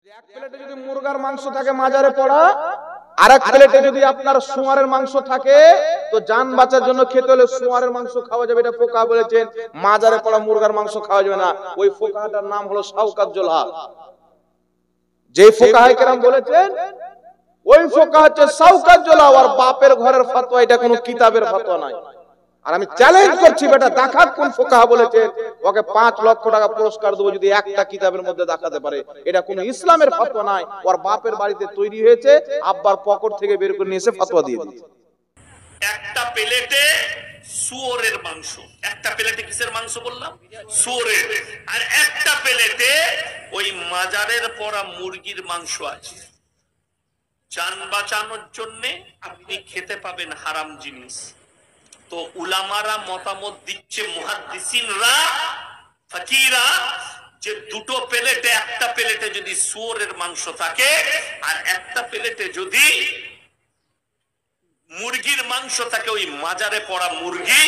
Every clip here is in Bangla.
এক প্লেটে যদি মুরগার মাংস থাকে মাজারে পড়া, আরেক প্লেটে যদি আপনার শুয়ারের মাংস থাকে, তো জান বাঁচার জন্য খেতে হলে শুয়ারের মাংস খাওয়া যাবে, এটা ফোকাহা বলেছেন। মাজারে পড়া মুরগার মাংস খাওয়া যাবে না। ওই ফোকাহাটার নাম হলো শাওকাত জোলহা। যে ফোকাহায়ে কেরাম বলেছেন, ওই ফোকাহা হচ্ছে শাওকাত জোলহা। আর বাপের ঘরের ফতোয়া, এটা কোনো কিতাবের ফতোয়া নয়। আর আমি চ্যালেঞ্জ করছি, বেটা দেখাক কোন ফোকাহা বলেছেন, ওকে 5 লক্ষ টাকা পুরস্কার দেবো যদি একটা কিতাবের মধ্যে দেখাতে পারে। এটা কোনো ইসলামের ফতোয়া নয়। ওর বাপের বাড়িতে তৈরি হয়েছে, আব্বার পকেট থেকে বের করে নিয়ে এসে ফতোয়া দিয়ে দিয়েছে। একটা প্লেটে শুয়োরের মাংস, একটা প্লেটে কিসের মাংস বললাম? শুয়োরের। আর একটা প্লেটে ওই মাজারের পড়া মুরগির মাংস আছে। জান বাঁচানোর জন্য আপনি খেতে পাবেন হারাম জিনিস। তো উলামারা মতামত দিচ্ছে, মুহাদ্দিসিনরা, ফাকিরা, যে দুটো প্লেটে, একটা প্লেটে যদি শুয়োরের মাংস থাকে আর একটা প্লেটে যদি মুরগির মাংস থাকে, ওই মাজারে পড়া মুরগি,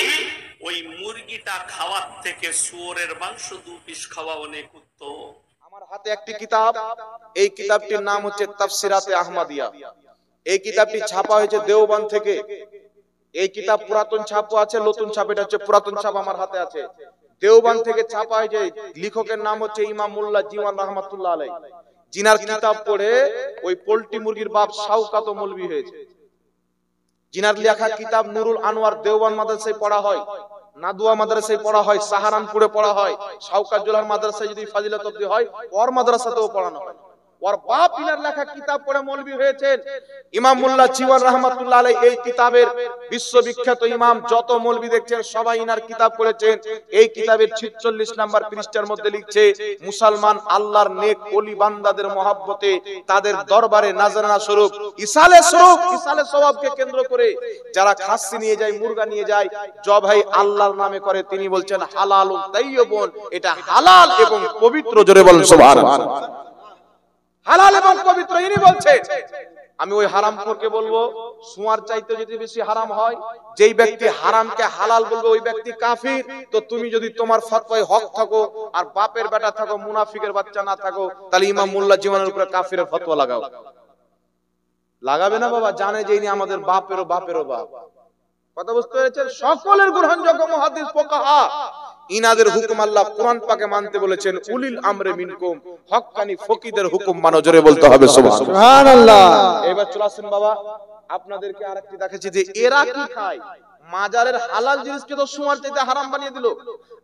ওই মুরগিটা খাওয়ার থেকে শুয়োরের মাংস 2 পিস খাওয়া অনেক উত্তম। আমার হাতে একটি কিতাব, এই কিতাবটির নাম হচ্ছে তাফসিরাতে আহমদিয়া। এই কিতাবটি ছাপা হয়েছে দেওবন্দ থেকে। এই কিতাব পুরাতন ছাপও আছে, নতুন ছাপ। এটা হচ্ছে পুরাতন ছাপ, আমার হাতে আছে। দেওবন্দ থেকে ছাপা হয়েছে। লেখকের নাম হচ্ছে ইমাম মোল্লা জীওয়ান রহমাতুল্লাহ আলাইহি। জিনার কিতাব পড়ে ওই পোল্ট্রি মুরগির বাপ শাওকাত মৌলভী হয়েছে। জিনার লেখা কিতাব নুরুল আনোয়ার দেওবন্দ মাদ্রাসায় পড়া হয়, নাদুয়া মাদ্রাসায় পড়া হয়, সাহারানপুরে পড়া হয়। শাওকাত জোলহার মাদ্রাসায় যদি ফাজিলাত অবধি হয়, ওর মাদ্রাসাতেও পড়ানো হয়। ওর বাপ ইনার লেখা কিতাব পড়ে মৌলভী হয়েছেন ইমাম মোল্লা জীওয়ান রহমাতুল্লাহ আলাইহি। এই কিতাবের বিশ্ববিখ্যাত ইমাম যত মৌলভী দেখছেন সবাই ইনার কিতাব পড়েছেন। এই কিতাবের 46 নাম্বার পৃষ্ঠার মধ্যে লিখছে, মুসলমান আল্লাহর নেক ওলি বান্দাদের মহব্বতে তাদের দরবারে নাজরানা স্বরূপ ইসালে সওয়াবকে কেন্দ্র করে যারা খাসি নিয়ে যায়, মুরগা নিয়ে যায়, জবাই আল্লাহর নামে করে, তিনি বলছেন হালালুন তাইয়্যিবুন, এটা হালাল এবং পবিত্র। জোরে বলেন সুবহানাল্লাহ। হালাল এবং পবিত্র ইনি বলছেন। আমি ওই হারামখোরকে বলবো, সুয়ার চাইতে যদি বেশি হারাম হয়, যেই ব্যক্তি হারামকে হালাল বলবে ওই ব্যক্তি কাফির। তো তুমি যদি তোমার ফতোয়ায় হক থাকো আর বাপের বেটা থাকো, মুনাফিকের বাচ্চা না থাকো, তাহলে ইমাম মোল্লা জীবনের উপরে কাফিরের ফতোয়া লাগাও। লাগাবে না বাবা, জানে যে ইনি আমাদের বাপেরও বাপ। কথা বুঝতে পেরেছেন? সকলের গ্রহণযোগ্য মুহাদ্দিস ফুকাহা, ইনাদের হুকুম আল্লাহ কোরআন পাকে মানতে বলেছেন, উলিল আমরে মিনকুম, হক্কানি ফকিদের হুকুম মানো। জোরে বলতে হবে সুবহানাল্লাহ। এবার চলে আসেন বাবা, আপনাদেরকে আরেকটি দেখাচ্ছি যে এরা কি খায়। মাজারের হালাল জিনিসকে তো সুয়ার চাইতে হারাম বানিয়ে দিল।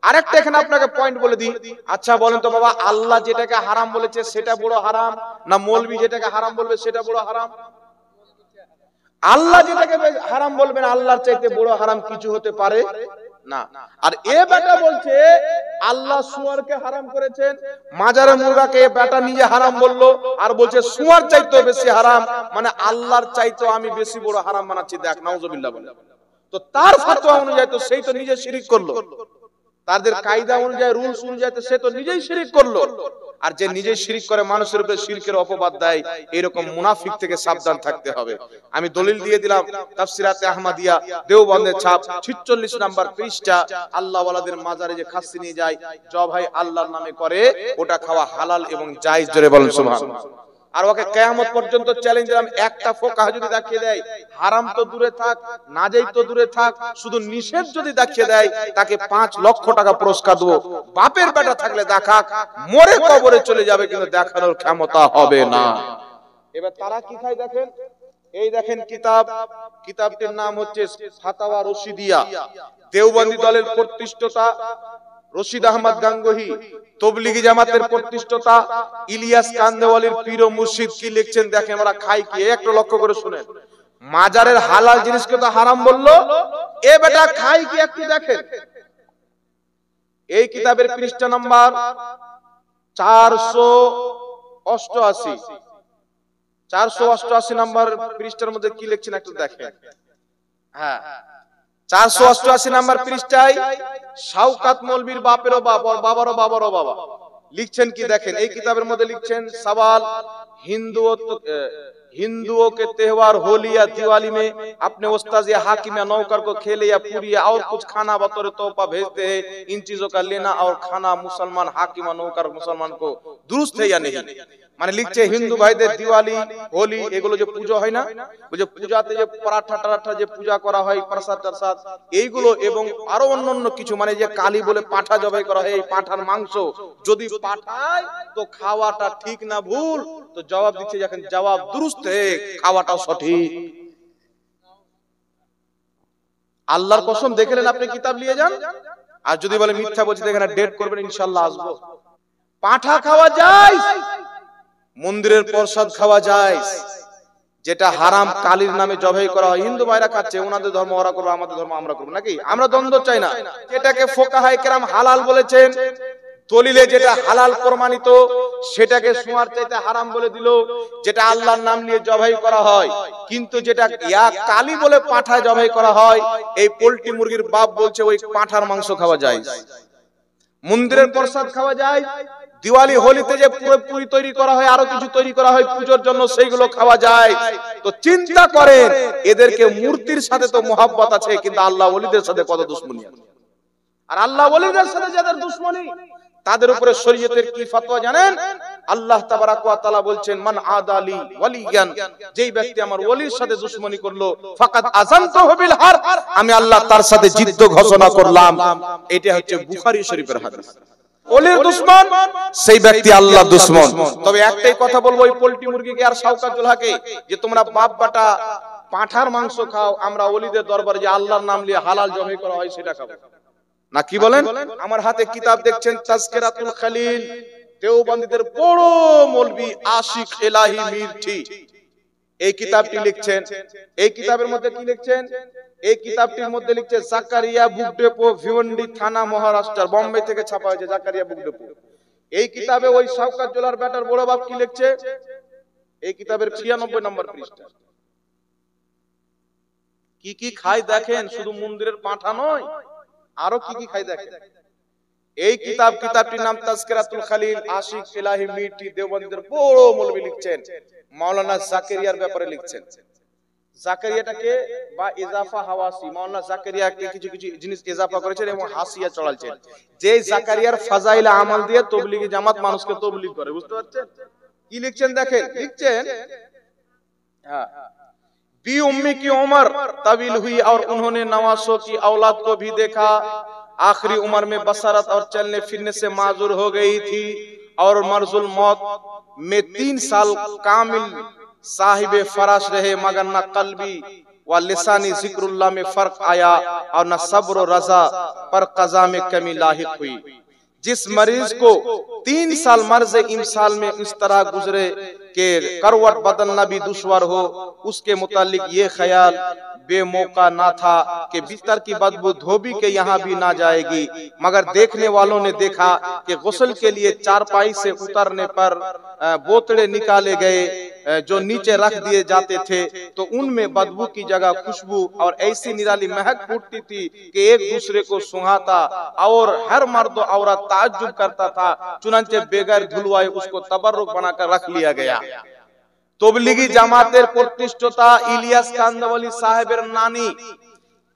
আরেকটা এখানে আপনাকে পয়েন্ট বলে দিই। আচ্ছা বলেন তো বাবা, আল্লাহ যেটাকে হারাম বলেছে সেটা বড় হারাম, না মৌলভী যেটাকে হারাম বলবে সেটা বড় হারাম? আল্লাহ যেটাকে হারাম বলবেন, আল্লাহর চাইতে বড় হারাম কিছু হতে পারে না। আর এ বেটা বলছে আল্লাহ শুয়ারকে হারাম করেছেন, মাজারে মুরগাকে বেটা নিজে হারাম বললো, আর বলছে শুয়ার চাইতে বেশি হারাম, মানে আল্লাহর চাইতে আমি বেশি বড় হারাম বানাচ্ছি। দেখ, নাউজুবিল্লাহ বলে। তো তার ফতোয়া অনুযায়ী তো সেই তো নিজে শিরিক করলো, তাদের কায়দা অনুযায়ী, রুলস অনুযায়ী সে তো নিজেই শিরিক করলো। আর যে নিজে শিরিক করে মানুষের উপরে শিরকের অপবাদ দেয়, এরকম মুনাফিক থেকে সাবধান থাকতে হবে। আমি দলিল দিয়ে দিলাম, তাফসিরাতে আহমদিয়া দেওবন্দের ছাপ 46 নাম্বার পৃষ্ঠা। আল্লাহ ওয়ালাদের মাজারে যে খাসি নিয়ে যায়, জবাই আল্লাহর নামে করে, ওটা খাওয়া হালাল এবং জায়েজ। জোরে বলেন সুবহানাল্লাহ। আর ওকে কিয়ামত পর্যন্ত চ্যালেঞ্জ দিলাম, একটা ফোকাহা যদি দেখিয়ে দেয়, হারাম তো দূরে থাক, নাজায়েজ তো দূরে থাক, শুধু নিষেধ যদি দেখিয়ে দেয়, তাকে 5 লক্ষ টাকা পুরস্কার দেব। বাপের বেটা থাকলে দেখাক, মরে কবরে চলে যাবে, কিন্তু দেখানোর ক্ষমতা হবে না। এবার তারা কি খায় দেখেন, এই দেখেন কিতাব, কিতাবটির নাম হচ্ছে ফাতাওয়া রশিদিয়া। দেওবন্দি দলের প্রতিষ্ঠাতা রশিদ আহমদ গাঙ্গুহি, তবলিগি জামাতের প্রতিষ্ঠাতা ইলিয়াস কান্দেওয়ালির পীর ও মুর্শিদ কি লিখছেন দেখেন। ওরা খায় কি, একটু লক্ষ্য করে শুনেন। মাজারের হালাল জিনিসকে তো হারাম বললো, এ বেটা খায় কি একটু দেখেন। এই কিতাবের পৃষ্ঠা নাম্বার 488 নাম্বার পৃষ্ঠার মধ্যে কি লিখছেন একটু দেখেন। হ্যাঁ, 488 নাম্বার পৃষ্ঠায় শাওকাত মৌলভীর বাপেরও বাপ, আর বাবারও লিখছেন কি দেখেন। এই কিতাবের মধ্যে লিখছেন, সওয়াল हिंदुओं के त्योहार होली या दिवाली में अपने उस्ताद या हाकिम या नौकर को खेले या पूरी या और कुछ खाना बतौर तोहफा भेजते हैं। इन चीजों का लेना और खाना मुसलमान हाकिम या नौकर मुसलमान को दुरुस्त है या नहीं? মানে লিখছে হিন্দু ভাইদের দিওয়ালি হোলি এগুলো যে পূজা হয় না, ওই যে পূজাতে যে পরাঠা টারাঠা যে পূজা করা হয়, প্রসাদ টারসাদ এইগুলো এবং আরো অন্যান্য কিছু, মানে যে কালী বলে পাঁঠা জবাই করা হয়, এই পাঁঠার মাংস যদি পাঠায় তো খাওয়াটা ঠিক না ভুল? তো জবাব দিচ্ছে যখন জবাব দুরুস্ত হে, খাওয়াটাও সঠিক। আল্লাহর কসম দেখলেন, আপনি কিতাব নিয়ে যান, আর যদি বলে মিথ্যা বলছি এখানে ডেট করবেন, ইনশাআল্লাহ আসবো। পাঁঠা খাওয়া যায়, মন্দিরের প্রসাদ খাওয়া যায়, যেটা হারাম কালীর নামে জবাই করা হয়। হিন্দু ভাইরা খাচ্ছে, ওনাদের ধর্ম ওরা করবে, আমাদের ধর্ম আমরা করবো নাকি? আমরা দ্বন্দ্ব চাই না। যেটাকে ফোকাহায়ে কেরাম হালাল বলেছেন, দলিলে যেটা হালাল প্রমাণিত সেটাকে সোয়ার চাইতে হারাম বলে দিল, যেটা আল্লাহর নাম নিয়ে জবাই করা হয়। কিন্তু যেটা ইয়া কালী বলে পাঁঠা জবাই করা হয়, এই পোল্ট্রি মুরগির বাপ বলছে ওই পাঁঠার মাংস খাওয়া যায়। মন্দিরের প্রসাদ খাওয়া যায়, দিওয়ালি হোলিতে যে পুরি তৈরি করা হয়, আরো কিছু তৈরি করা হয় পূজোর জন্য, সেইগুলো খাওয়া যায়। তো চিন্তা করেন, এদেরকে মূর্তির সাথে তো মোহাব্বত আছে, কিন্তু আল্লাহ ওলিদের সাথে কত দুশমনি আছে। আর আল্লাহ ওলিদের সাথে যাদের দুশমনি, তাদের উপরে শরীয়তের কি ফতোয়া জানেন? আল্লাহ তাবারাক ওয়া তাআলা বলছেন, মান আদালি ওয়ালিয়ান, যেই ব্যক্তি আমার ওলির সাথে দুশমনি করলো, ফাকাদ আযানতুহু বিল হারব, আমি আল্লাহ তার সাথে যুদ্ধ ঘোষণা করলাম। এটা হচ্ছে বুখারী শরীফের হাদিস। ওলির দুশমন সেই ব্যক্তি আল্লাহর দুশমন। তবে একটাই কথা বলবো, ওই পোল্ট্রি মুরগিকে আর শাওকাত জুলহাকে যে তোমরা বাপ বাটা পাঁঠার মাংস খাও, আমরা ওলিদের দরবারে যে আল্লাহর নাম নিয়ে হালাল জবাই করা হয় সেটা খাবো না, কি বলেন? আমার হাতে কিতাব দেখছেন, তাজকিরাতুল খলিল, দেওবন্দীদের বড় মৌলভী আশিক এলাহি মির্ঠি এই কিতাবটি লিখছেন। এই কিতাবের মধ্যে কি লিখছেন? এই কিতাবটির মধ্যে লিখছে জাকারিয়া বুক ডেপো, ভিওয়ান্ডি থানা, মহারাষ্ট্র, বোম্বে থেকে ছাপা হয়েছে জাকারিয়া বুক ডেপো। এই কিতাবে ওই শাওকাত জোলার বেটার বড় বাপ কি লিখছে? এই কিতাবের 96 নম্বর পৃষ্ঠা। কি কি খায় দেখেন, শুধু মন্দিরের পাঁঠা নয়, আরো কি কি খায় দেখেন। এই কিতাবটির নাম তাজকিরাতুল খলিল, আশিক এলাহি মির্ঠি, দেওবন্দীদের বড় মৌলভী লিখছেন, মাওলানা জাকারিয়ার ব্যাপারে লিখছেন। জাকারিয়াটাকে বা ইজাফা হাওয়াসি, মাওলানা জাকারিয়াকে কিছু কিছু জিনিস ইজাফা করেছেন এবং হাসিয়া চড়ালছেন। যে জাকারিয়ার ফাজাইল আমল দিয়ে তবলিগি জামাত মানুষকে তবলিগ করে, বুঝতে পারছেন? কি লিখছেন দেখেন, লিখছেন হ্যাঁ, बी उम्मी की उम्र तवील हुई और उन्होंने नवासों की औलाद को भी देखा। आखिरी उम्र में बसरत और चलने फिरने से माजूर हो गई थी और मर्जुल मौत में 3 साल कामिल साहिबे फराश रहे, मगर न कल्बी व लिसानी जिक्रुल्लाह में फर्क आया और न सब्र व रजा पर कज़ा में कमी लाहिक हुई। जिस मरीज को 3 साल मर्ज इमसाल में इस तरह गुजरे कि करवट बदलना भी दुश्वार हो, उसके मुतालिक ये ख्याल बेमौका ना था कि बिस्तर की बदबू धोबी के यहाँ भी ना जाएगी, मगर देखने वालों ने देखा कि गुस्ल के लिए चारपाई से उतरने पर बोतड़े निकाले गए जो नीचे रख दिए जाते थे, तो उनमें बदबू की जगह खुशबू और ऐसी निराली महक फूटती थी कि एक दूसरे को सुहाता और हर मर्द औरत ताज्जुब करता था। चुनांचे बेगैर धुलवाए उसको तबर्रुक बनाकर रख लिया गया। তবলিগি জামাতের প্রতিষ্ঠাতা ইলিয়াস কান্দাওয়ালি সাহেবের নানি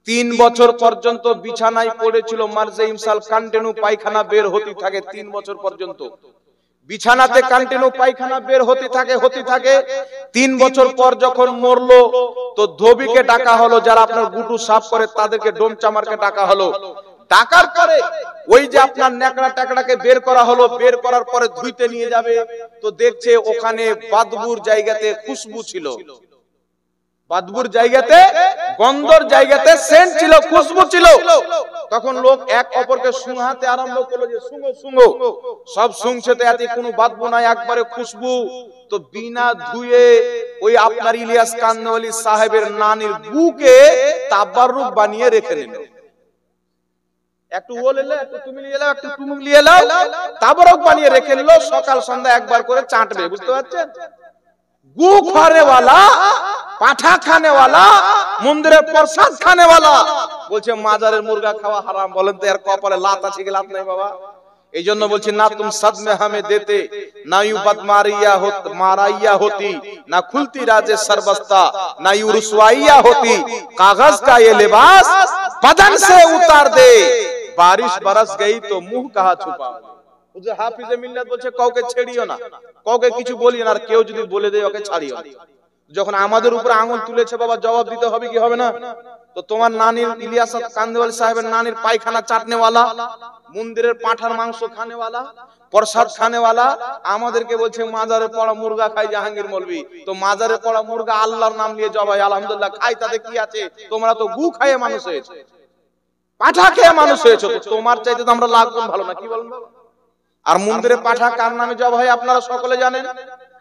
3 বছর পর্যন্ত বিছানায় পড়েছিল, মার্জে ইমসাল কন্টিনিউ পায়খানা বের হতে থাকে 3 বছর পর্যন্ত। বিছানাতে কন্টিনিউ পায়খানা বের হতে থাকে 3 বছর পর যখন মরলো তো ধোবিকে ডাকা হলো, যারা আপনার গুটু সাফ করে তাদেরকে ডোমচামারকে ডাকা হলো। ডাকার পরে ওই যে আপনার নেকড়া টাকড়াকে বের করা হলো, বের করার পরে ধুইতে নিয়ে যাবে তো দেখছে ওখানে বাদবুর জায়গাতে খুশবু ছিল, বাদবুর জায়গাতে, গন্ধর জায়গাতে সেন্ট ছিল, খুশবু ছিল। তখন লোক এক অপরকে সুঙাতে আরম্ভ করলো যে সুঙো সুঙো, সব সুঙছে তো এতে কোনো বাদবু নাই, একবারে খুশবু। তো বিনা ধুয়ে ওই আপনার ইলিয়াস কান্দাওয়ালি সাহেবের নানির বুকে তাবাররুক বানিয়ে রেখে দিল। একটু ও লেলে, একটু তুমি নিয়ে এলো, একটু তুমি নিয়ে এলো, তাবাররুক বানিয়ে রেখে নিল। সকাল সন্ধ্যা একবার করে চাটবে, বুঝতে পারছেন? গু খানে वाला, পাঠা খানে वाला, মন্দিরের প্রসাদ খানে वाला বলছে মাজারের মুরগা খাওয়া হারাম। বলেন তো এর কপালে লাত আছে কি লাত নাই বাবা? এই জন্য বলছি না তুম সদমে হামে দেতে না ইউ বদ মারাইয়া হতি না খুলতি রাজে সরবস্তা না ইউ রুসওয়াইয়া হতি কাগজ কা ये लिबास बदन से उतार दे बारिश बरस गई तो मुंह कहां छुपा হুজুর হাফিজে মিল্লাত বলছে কাউকে ছেড়িও না, কাউকে কিছু বলিও না, আর কেউ যদি বলে দেয় ওকে ছাড়িও না। যখন আমাদের উপর আঙুল তুলেছে বাবা জবাব দিতে হবে কি হবে না? তো তোমার নানির ইলিয়াস কান্দিওয়ালি সাহেবের নানির পায়খানা চাটনেওয়ালা, মন্দিরের পাঁঠার মাংস খানেওয়ালা, প্রসাদ খানেওয়ালা আমাদেরকে বলছে মাজারে পড়া মুরগা খাই জাহাঙ্গীর মৌলভী। তো মাজারে পড়া মুরগা আল্লাহর নাম নিয়ে জবাই আলহামদুলিল্লাহ খাই, তাতে কি আছে? তোমরা তো গু খাইয়ে মানুষ হয়েছে, পাঁঠা খেয়ে মানুষ হয়েছে, তো তোমার চাইতে তো আমরা লাখ গুণ ভালো না, কি বলেন বাবা? আর মন্দিরে পাঁঠা কার নামে জবাই হয় আপনারা সকলে জানেন,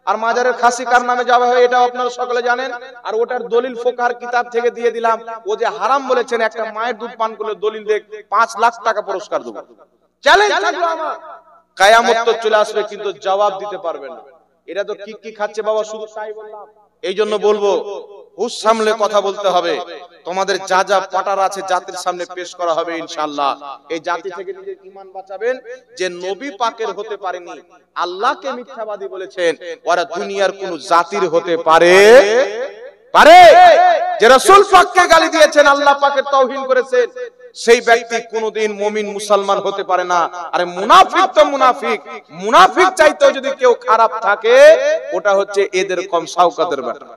আর মাজারের খাসি কার নামে জবাই হয় এটাও আপনারা সকলে জানেন। আর ওটার দলিল ফোকার কিতাব থেকে দিয়ে দিলাম, ও যে হারাম বলেছেন একটা মায়ের দুধ পান করলে দলিল দেখ 5 লাখ টাকা পুরস্কার দেব। চ্যালেঞ্জ থাকলো আমার, কিয়ামত তো চলে আসবে কিন্তু জবাব দিতে পারবে না। এটা তো কি খাচ্ছে বাবা, শুধু তাই বললাম। এই জন্য বলবো হুঁশ সামলে কথা বলতে হবে। তোমাদের যা যা পাটার আছে জাতির সামনে পেশ করা হবে ইনশাআল্লাহ। এই জাতি থেকে নিজের ঈমান বাঁচাবেন। যে নবী পাকের হতে পারেনি, আল্লাহকে মিথ্যাবাদী বলেছেন, ওরা দুনিয়ার কোন জাতির হতে পারে যে রাসূল পাককে গালি দিয়েছেন, আল্লাহ পাকের তাওহীন করেছেন, সেই ব্যক্তি কোনদিন মুমিন মুসলমান হতে পারে না। আরে মুনাফিক তো মুনাফিক, মুনাফিক চাইতেও যদি কেউ খারাপ থাকে ওটা হচ্ছে এদের কম শাওকাতের ব্যাপার।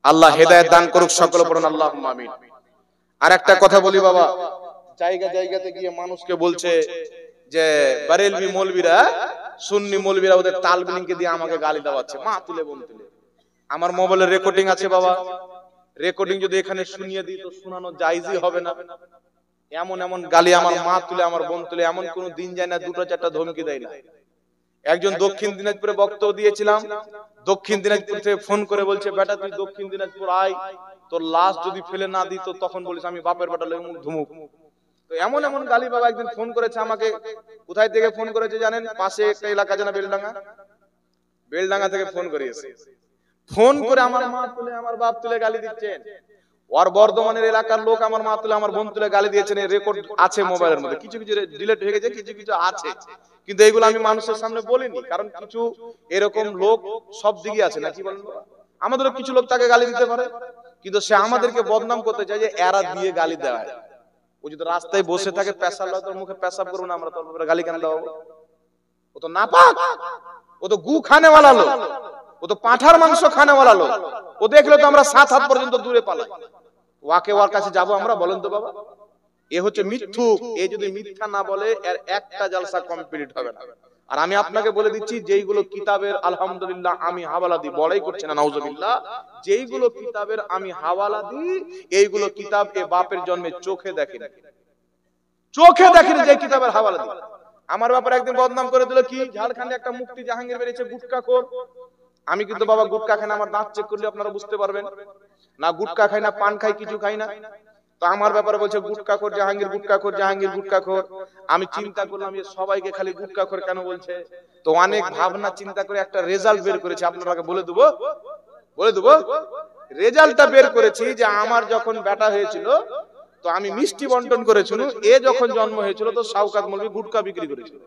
আল্লাহ হেদায়েত দান করুক, সকলে পড়ুন আল্লাহুম্মা আমিন। আর একটা কথা বলি বাবা, জায়গা জায়গাতে গিয়ে মানুষকে বলছে যে বারেলভি মৌলবীরা, সুন্নি মৌলবীরা ওদের তালবিনকে দিয়ে আমাকে গালি দেওয়াচ্ছে, মা তুলে বোন তুলে। আমার মোবাইলে রেকর্ডিং আছে বাবা, রেকর্ডিং যদি এখানে শুনিয়ে দিই তো শোনানো জায়েজই হবে না। এমন এমন গালি আমার মা তুলে আমার বোন তুলে, এমন কোন দিন যায় না 2-4টা ধমকি দেয় না। একজন দক্ষিণ দিনাজপুরে বক্তব্য দিয়েছিলাম, দক্ষিণ দিনাজপুর থেকে ফোন করে বলছে বেটা তুই দক্ষিণ দিনাজপুর আয়, তোর লাশ যদি ফেলে না দিই তো তখন বলিস আমি বাপের বেটা লই মুখ ধুমুক। তো এমন এমন গালি বাবা একদিন ফোন করেছে আমাকে। কোথায় থেকে ফোন করেছে জানেন? পাশে একটা এলাকা জানা বেলডাঙ্গা থেকে ফোন করেছে। ফোন করে আমার মা তুলে আমার বাপ তুলে গালি দিচ্ছেন। ওর বর্ধমানের এলাকার লোক আমার মা তুলে আমার বোন তুলে গালি দিয়েছেন, এই রেকর্ড আছে মোবাইলের মধ্যে। কিছু কিছু ডিলিট হয়ে গেছে, কিছু কিছু আছে, কিন্তু এইগুলো আমি মানুষের সামনে বলিনি, কারণ কিছু এরকম লোক সব দিকে আছে না, কি বলেন? আমাদেরও কিছু লোক তাকে গালি দিতে পারে, কিন্তু সে আমাদেরকে বদনাম করতে চায় যে এরা দিয়ে গালি দেয়। ও যদি রাস্তায় বসে থাকে পেশাব লাগে, তোর মুখে পেশাব করবো না, আমরা তোর উপরে গালি কেন দেবো? ও তো নাপাক, ও তো গু খানেওয়ালা লোক, ও তো পাঁঠার মাংস খানেওয়ালা লোক। ও দেখলে তো আমরা 7 হাত পর্যন্ত দূরে পালাই। ওয়াকে ওর কাছে যাবো আমরা? বলেন তো বাবা, এ হচ্ছে মিথ্যুক। এ যদি মিথ্যা না বলে এর একটা জালসা কমপ্লিট হবে না। আর আমি আপনাকে বলে দিচ্ছি, যেইগুলো কিতাবের আলহামদুলিল্লাহ আমি হাওয়ালা দিই, বড়াই করছে না নাউজুবিল্লাহ, যেইগুলো কিতাবের আমি হাওয়ালা দিই এইগুলো কিতাব এ বাপের জন্মে চোখে দেখেনি, যে কিতাবের হাওয়ালা দিই। আমার ব্যাপারে একদিন বদনাম করে দিল কি, ঝাড়খণ্ডে একটা মুফতি জাহাঙ্গীর বেরিয়েছে গুটখাখোর। আমি কিন্তু বাবা গুটকা খাই না, আমার দাঁত চেক করলে আপনারা বুঝতে পারবেন। না গুটকা খাই না, পান খাই, কিছু খাই না। তো আমার ব্যাপারে বলছে গুটখাখোর জাহাঙ্গীর, গুটখাখোর জাহাঙ্গীর, গুটখাখোর। আমি চিন্তা করলাম যে সবাইকে খালি গুটখাখোর কেন বলছে। তো অনেক ভাবনা চিন্তা করে একটা রেজাল্ট বের করেছি, আপনাকে বলে দেবো। রেজাল্টটা বের করেছি যে আমার যখন বেটা হয়েছিল তো আমি মিষ্টি বন্টন করেছিল, এ যখন জন্ম হয়েছিল তো শাওকাত মৌলভী গুটকা বিক্রি করেছিল।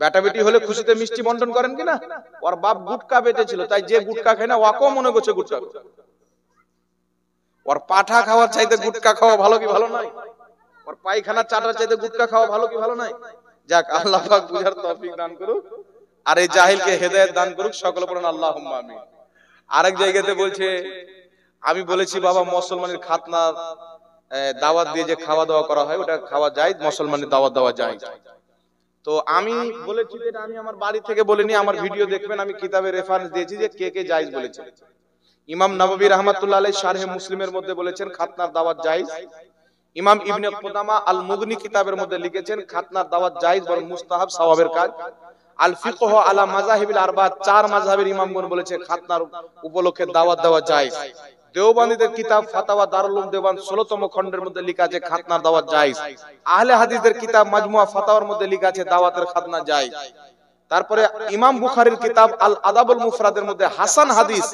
বেটা বেটি হলে খুশিতে মিষ্টি বন্টন করেন কিনা? ওর বাপ গুটকা বেচেছিল, তাই যে গুটকা খায় না ওকেও মনে করছে গুটকা। ওর পাঠা খাওয়ার চাইতে গুটকা খাওয়া ভালো কি ভালো নয়? ওর পায়খানা চাটার চাইতে গুটকা খাওয়া ভালো কি ভালো নয়? যাক, আল্লাহ পাক বুঝার তৌফিক দান করুক, আর এই জাহিলকে হেদায়েত দান করুক, সকলে পড়ুন আল্লাহুম্মা আমিন। আরেক জায়গাতে বলছে, আমি বলেছি বাবা মুসলমানের খাতনার দাওয়াত দিয়ে যে খাওয়া দাওয়া করা হয় ওটা খাওয়া যায়, মুসলমানের দাওয়াত দেওয়া যায়। তো আমি বলেছি যে আমি আমার বাড়ি থেকে বলিনি, আমার ভিডিও দেখবেন, আমি কিতাবে রেফারেন্স দিয়েছি যে কে কে জায়েজ বলেছে। ইমাম নববী রাহমাতুল্লাহ আলাইহি শারহে মুসলিমের মধ্যে বলেছেন খাতনার দাওয়াত জায়েজ। ইমাম ইবনে কুদামা আল মুগনি কিতাবের মধ্যে লিখেছেন খাতনার দাওয়াত জায়েজ, বরং মুস্তাহাব, সওয়াবের কাজ। আল ফিকহ আলা মাযাহিবিল আরবা, 4 মাযহাবের ইমামগণ বলেছে খাতনার উপলক্ষে দাওয়াত দেওয়া জায়েজ। দেওবন্দীদের কিতাব ফাতাওয়া দারুল উলুম দেওবন্দ 16তম খণ্ডের মধ্যে লেখা আছে খাতনার দাওয়াত জায়েজ। আহলে হাদিসদের কিতাব মাজমুআ ফাতাওয়ার মধ্যে লেখা আছে দাওয়াতের খাতনা জায়েজ। তারপরে ইমাম বুখারীর কিতাব আল আদাবুল মুফরাদের মধ্যে হাসান হাদিস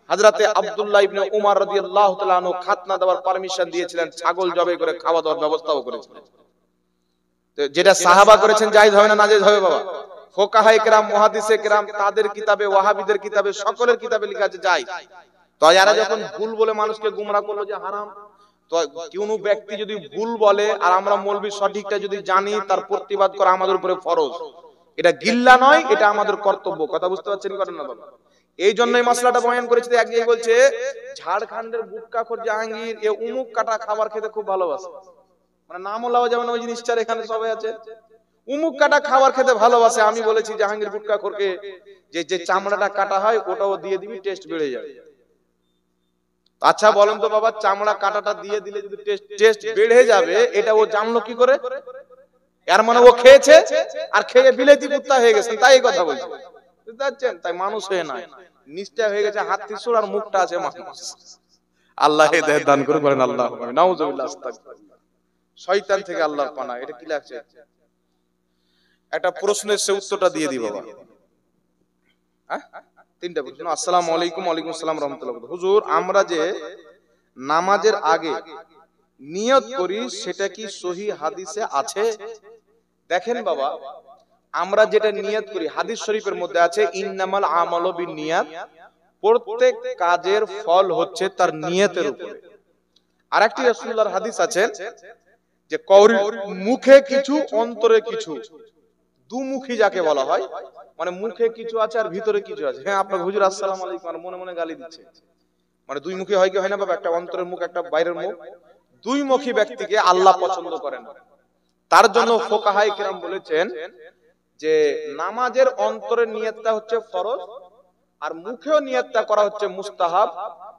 হযরতে আব্দুল্লাহ ইবনে উমর রাদিয়াল্লাহু তাআলা আনহু খাতনা দেওয়ার পারমিশন দিয়েছিলেন, ছাগল জবাই করে খাওয়া দাওয়ার ব্যবস্থাও করেছিলেন। যেটা সাহাবা করেছেন জায়েজ হবে না নাজেজ হবে বাবা? ফুকাহায়ে কেরাম, মুহাদ্দিসে কেরাম তাদের কিতাবে, ওয়াহাবিদের কিতাবে, সকলের কিতাবে লেখা আছে জায়েজ। তো এরা যখন ভুল বলে মানুষকে গুমরাহ করলো যে হারাম, তো কোনো ব্যক্তি যদি ভুল বলে আর আমরা মৌলবি সঠিকটা যদি জানি, তার প্রতিবাদ করা আমাদের উপরে ফরজ। এটা গিল্লা নয়, এটা আমাদের কর্তব্য। কথা বুঝতে পারছেন করেন না বাবা? এই জন্য এই মশলাটা বয়ান করেছে। এক জায়গায় বলছে ঝাড়খণ্ডের গুটকাখোর জাহাঙ্গীর এ উমুক কাটা খাবার খেতে খুব ভালোবাসে, মানে নামও লাও যেমন ওই জিনিসটার এখানে সবাই আছে, উমুক কাটা খাবার খেতে ভালোবাসে। আমি বলেছি জাহাঙ্গীর গুটকাখোরকে যে চামড়াটা কাটা হয় ওটাও দিয়ে দিবি, টেস্ট বেড়ে যাবে। আচ্ছা বলেন তো বাবা, চামড়া কাটাটা দিয়ে দিলে যদি টেস্ট বেড়ে যাবে, এটা ও জানলো কি করে? এর মানে ও খেয়েছে আর খেয়ে বিলেতি কুত্তা হয়ে গেছে, তাই কথা বলছে। বুঝতে পারছেন? তাই মানুষ হয়ে নাই, নিষ্ঠা হয়ে গেছে হাতি সুর আর মুখটা আছে মানুষ। আল্লাহ হেদায়েত দান করুন, বলেন আল্লাহুম্মা আমিন। নাউযুবিল্লাহ, আস্তাগফিরুল্লাহ। শয়তান থেকে আল্লাহর পানাহ। এটা কি লাগছে? একটা প্রশ্নের সে উত্তরটা দিয়ে দি বাবা। হ্যাঁ, তিনটা প্রশ্ন। আসসালামু আলাইকুম। ওয়ালাইকুম আসসালাম রাহমাতুল্লাহ। হুজুর, আমরা যে নামাজের আগে নিয়ত করি সেটা কি সহিহ হাদিসে আছে? দেখেন বাবা, আমরা যেটা নিয়ত করি হাদিস শরীফের মধ্যে আছে ইন্নামাল আমালু বিন্নিয়াত, প্রত্যেক কাজের ফল হচ্ছে তার নিয়তের উপরে। আরেকটি রাসূলুল্লাহর হাদিস আছে যে কওরি মুখে কিছু অন্তরে কিছু, দুমুখী যাকে বলা হয়, মানে মুখে কিছু আছে আর ভিতরে কিছু আছে। হ্যাঁ, আপনার হুজুর আসসালামু আলাইকুম আর মনে মনে গালি দিচ্ছে, মানে দুই মুখী হয় কি হয় না বাবা? একটা অন্তরের মুখ, একটা বাইরের মুখ। দুই মুখী ব্যক্তিকে আল্লাহ পছন্দ করেন না। তার জন্য ফুকাহায়ে কেরাম বলেছেন যে নামাজের অন্তরের নিয়তটা হচ্ছে ফরজ আর মুখেও নিয়তটা করা হচ্ছে মুস্তাহাব।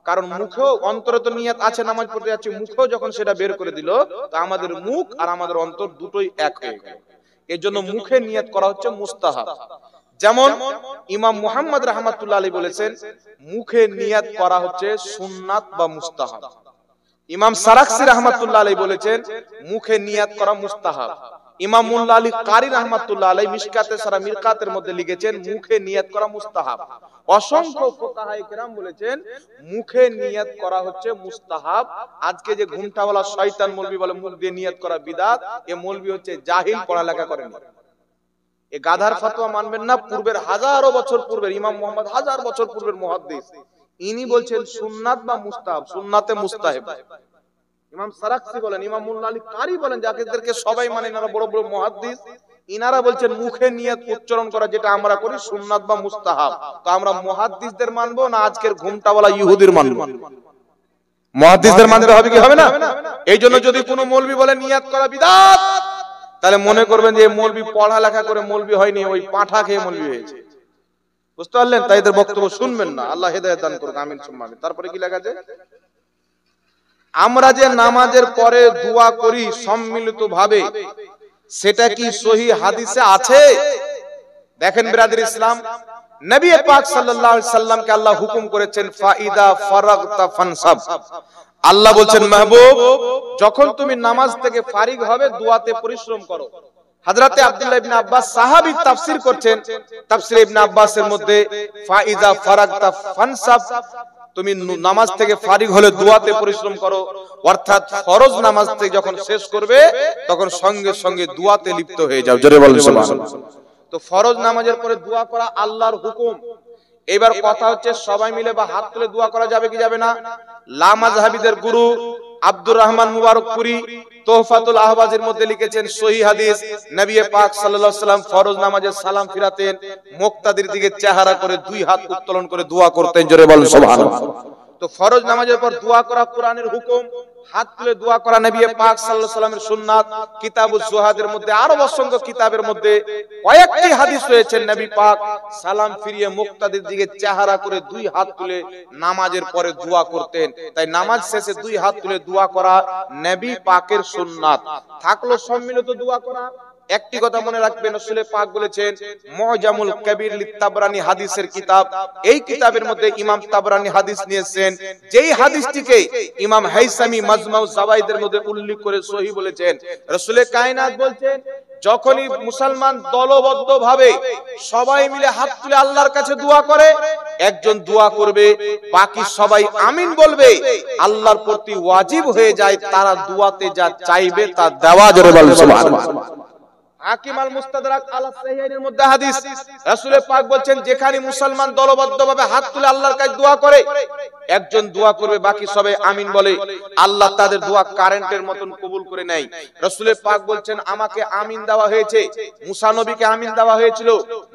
কারণ মুখেও অন্তরে তো নিয়ত আছে নামাজ পড়তে যাচ্ছি, মুখেও যখন সেটা বের করে দিল তো আমাদের মুখ আর আমাদের অন্তর দুটোই এক হয়ে গেল। এর জন্য মুখে নিয়ত করা হচ্ছে মুস্তাহাব। যেমন ইমাম মুহাম্মদ রাহমাতুল্লাহ আলাইহি বলেছেন মুখে নিয়ত করা হচ্ছে সুন্নাত বা মুস্তাহাব। ইমাম সারাকসি রাহমাতুল্লাহ আলাইহি বলেছেন মুখে নিয়ত করা মুস্তাহাব। ইমাম মুল্লা আলী কারি রাহমাতুল্লাহ আলাইহি মিশকাতে সারা মিরকাতের মধ্যে লিখেছেন মুখে নিয়ত করা মুস্তাহাব। অসংখ্য ফুকাহায়ে কেরাম বলেছেন মুখে নিয়ত করা হচ্ছে মুস্তাহাব। আজকে যে ঘুমটাওয়ালা শয়তান মৌলবি বলে মুখ দিয়ে নিয়ত করা বিদআত, এ মৌলবি হচ্ছে জাহিল, পড়ালেখা করেনি। এ গাধার ফতোয়া মানবেন না। পূর্বের হাজারো বছর পূর্বের ইমাম মুহাম্মদ, হাজার বছর পূর্বের মুহাদ্দিস, ইনি বলছেন সুন্নাত বা মুস্তাহাব, সুন্নাতে মুস্তাহাব। ইমাম সারাকসি বলেন, ইমাম মুল্লা আলী কারি বলেন, যাদেরকে সবাই মানে এনারা বড় বড় মুহাদ্দিস, ইনারা বলছেন মুখে নিয়ত উচ্চারণ করা যেটা আমরা করি সুন্নাত বা মুস্তাহাব। তো আমরা মুহাদ্দিসদের মানবো না আজকের ঘুমটাওয়ালা ইহুদির মানবো? মুহাদ্দিসদের মানতে হবে কি হবে না? এই জন্য যদি কোনো মৌলবি বলে নিয়ত করা বিদআত, তাহলে মনে করবেন যে মৌলবি পড়ালেখা করে মৌলবি হয়নি, ওই পাঁঠা খেয়ে মৌলবি হয়েছে। বুঝতে পারলেন? তাই এদের বক্তব্য শুনবেন না। আল্লাহ হেদায়েত দান করুন, আমিন সুম্মা আমিন। তারপরে কি লেখা আছে? আমরা যে নামাজের পরে দোয়া করি সম্মিলিত ভাবে, সেটা কি সহিহ হাদিসে আছে? দেখেন বিরাদর ইসলাম, নবী পাক সাল্লাল্লাহু আলাইহি সাল্লামকে আল্লাহ হুকুম করেছেন ফাইদা ফারাগতা ফানসাব। আল্লাহ বলছেন মাহবুব, যখন তুমি নামাজ থেকে ফারিগ হবে দোয়াতে পরিশ্রম করো। হযরতে আব্দুল্লাহ ইবনে আব্বাস সাহাবী তাফসীর করছেন, তাফসীর ইবনে আব্বাসের মধ্যে ফাইদা ফারাগতা ফানসাব, তুমি নামাজ থেকে ফারিগ হলে দোয়াতে পরিশ্রম করো, অর্থাৎ ফরজ নামাজ থেকে যখন শেষ করবে তখন সঙ্গে সঙ্গে দোয়াতে লিপ্ত হয়ে যাও। জোরে বলেন সুবহানাল্লাহ। তো ফরজ নামাজের পরে দোয়া করা আল্লাহর হুকুম। এবার কথা হচ্ছে সবাই মিলে বা হাত তুলে দোয়া করা যাবে কি যাবে না? লা মাযহাবীদের গুরু আব্দুর রহমান মুবারকপুরি তোহফাতুল আহবাজের মধ্যে লিখেছেন সহিহ হাদিস, নবী পাক সাল্লাল্লাহু আলাইহি ওয়াসাল্লাম ফরজ নামাজে সালাম ফিরাতেন, মুক্তাদির দিকে চেহারা করে দুই হাত উত্তোলন করে দোয়া করতেন। জোরে বলেন সুবহানাল্লাহ। তো ফরজ নামাজের পর দোয়া করা কোরআনের হুকুম, হাত তুলে দোয়া করা নবী পাক সাল্লাল্লাহু আলাইহি ওয়াসাল্লামের সুন্নাত। কিতাবুজ জুহাদের মধ্যে আরো অসংখ্য কিতাবের মধ্যে কয়েকটি হাদিস রয়েছে নবী পাক সালাম ফিরিয়ে মুক্তাদির দিকে চেহারা করে দুই হাত তুলে নামাজের পরে দোয়া করতেন। তাই নামাজ শেষে দুই হাত তুলে দোয়া করা নবী পাকের সুন্নাত। থাকলো সম্মিলিত দোয়া করা। একটি কথা মনে রাখবেন, রাসূল পাক বলেছেন মুজামুল কবির লিতাবরানী হাদিসের কিতাব, এই কিতাবের মধ্যে ইমাম তাবরানী হাদিস নিয়েছেন, যেই হাদিসটিকে ইমাম হাইসামি মাজমাউ যাওয়াইদের মধ্যে উল্লেখ করে সহিহ বলেছেন। রাসূল কায়নাত বলছেন যখনই মুসলমান দলবদ্ধভাবে সবাই মিলে হাত তুলে আল্লাহর কাছে দোয়া করে, একজন দোয়া করবে বাকি সবাই আমিন বলবে, আল্লাহর প্রতি ওয়াজিব হয়ে যায় তারা দোয়াতে যা চাইবে তা দেওয়া। জোরে বলেন সুবহানাল্লাহ। হাকিম আল মুস্তাদরাক আলা সাহিহাইনের মধ্যে হাদিস, রাসূল পাক বলছেন যেখানে মুসলমান দলবদ্ধভাবে হাত তুলে আল্লাহর কাছে দোয়া করে, একজন দোয়া করবে বাকি সবাই আমিন বলে, আল্লাহ তাদের দোয়া কারেন্টের মতন কবুল করে নেয়। রাসূল পাক বলছেন আমাকে আমিন দেওয়া হয়েছে, মুসা নবীকে আমিন দেওয়া হয়েছিল,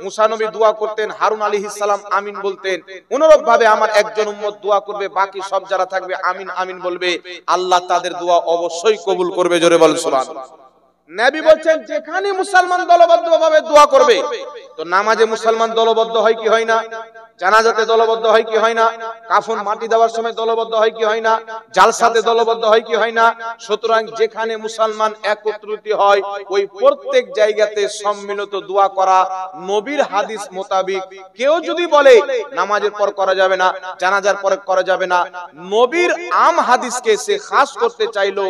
মুসা নবী দোয়া করতেন, হারুন আলাইহিস সালাম আমিন বলতেন, অনুরূপ ভাবে আমার একজন উম্মত দোয়া করবে, বাকি সব যারা থাকবে আমিন আমিন বলবে, আল্লাহ তাদের দোয়া অবশ্যই কবুল করবে। জোরে বল সুবহানাল্লাহ। নবী বলছেন যেখানে মুসলমান দলবদ্ধভাবে দোয়া করবে, তো নামাজে মুসলমান দলবদ্ধ হয় কি হয় না, জানাজাতে দলবদ্ধ হয় কি হয় না, কাফন মাটি দেওয়ার সময় দলবদ্ধ হয় কি হয় না, জালসাতে দলবদ্ধ হয় কি হয় না। সুতরাং যেখানে মুসলমান একত্রিত হয় ওই প্রত্যেক জায়গাতে সম্মিলিত দোয়া করা নবীর হাদিস মোতাবেক। কেউ যদি বলে নামাজের পর করা যাবে না, জানাজার পরে করা যাবে না, নবীর আম হাদিসকে সে খাস করতে চাইলো,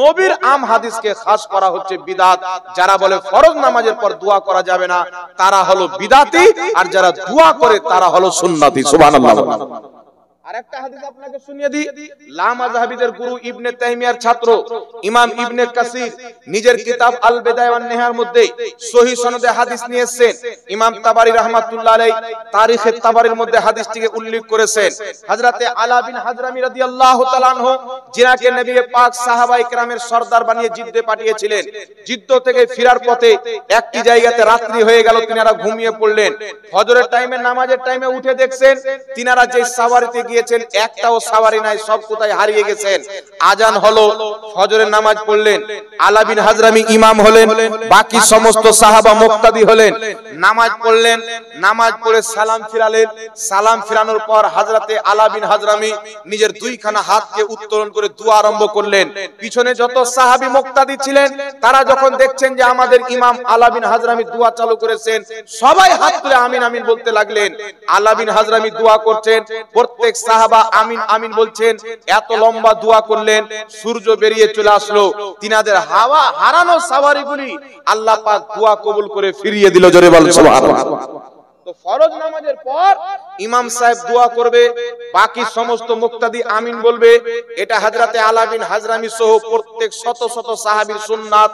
নবীর আম হাদিসকে খাস করা হচ্ছে বিদাত। যারা বলে ফরজ নামাজের পর দোয়া করা যাবে না তারা হলো বিদাতি, আর যারা দোয়া করে তারা হলো সুন্নতি। সুবহানাল্লাহ। আরেকটা হাদিস আপনাকে শুনিয়ে দিই, লা মাযহাবিদের গুরু ইবনে তাইমিয়ার ছাত্র ইমাম ইবনে কাসির নিজের কিতাব আল বিদায়া ওয়ান নিহার মধ্যে সহিহ সনদে হাদিস নিয়ে এসেছেন। ইমাম তাবারি রাহমাতুল্লাহ আলাইহি তারিখে তাবারির মধ্যে হাদিসটিকে উল্লেখ করেছেন। হযরতে আলা বিন হাজরামি রাদিয়াল্লাহু তাআলা আনহু, যিনাকে নবী পাক সাহাবায়ে কেরামের সরদার বানিয়ে জিদ্দে পাঠিয়েছিলেন, জিদ্দ থেকে ফেরার পথে একটি জায়গাতে রাত্রি হয়ে গেল, তিনারা ঘুমিয়ে পড়লেন। ফজরের টাইমে নামাজের টাইমে উঠে দেখছেন তিনারা যে সাওয়ারিতে গিয়েছেন একটাও সাওয়ারি নাই, সব কোথায় হারিয়ে গেছেন। আজান হলো, ফজরের নামাজ পড়লেন, আলা বিন হাজরামি ইমাম হলেন, বাকি সমস্ত সাহাবা মুক্তাদি হলেন, নামাজ পড়লেন, নামাজ পড়ে সালাম ফিরালেন। সালাম ফিরানোর পর হযরতে আলা বিন হাজরামি নিজের দুইখানা হাতকে উত্তোলন করে দোয়া আরম্ভ করলেন। পিছনে যত সাহাবী মুক্তাদি ছিলেন তারা যখন দেখছেন যে আমাদের ইমাম আলা বিন হাজরামি দোয়া চালু করেছেন, সবাই হাত তুলে আমিন আমিন বলতে লাগলেন। আলা বিন হাজরামি দোয়া করছেন, প্রত্যেক সাহাবা আমিন আমিন বলছেন। এত লম্বা দোয়া করলেন, সূর্য বেরিয়ে চলে আসলো। তিনাদের হাওয়া হারানো সাওয়ারিগুলি আল্লাহ পাক দোয়া কবুল করে ফিরিয়ে দিল। জোরে বল সুবহানাল্লাহ। তো ফরজ নামাজের পর ইমাম সাহেব দোয়া করবে, বাকি সমস্ত মুক্তাদি আমিন বলবে। এটা হযরতে আলা বিন হাজরামি সহ প্রত্যেক শত শত সাহাবীর সুন্নাত।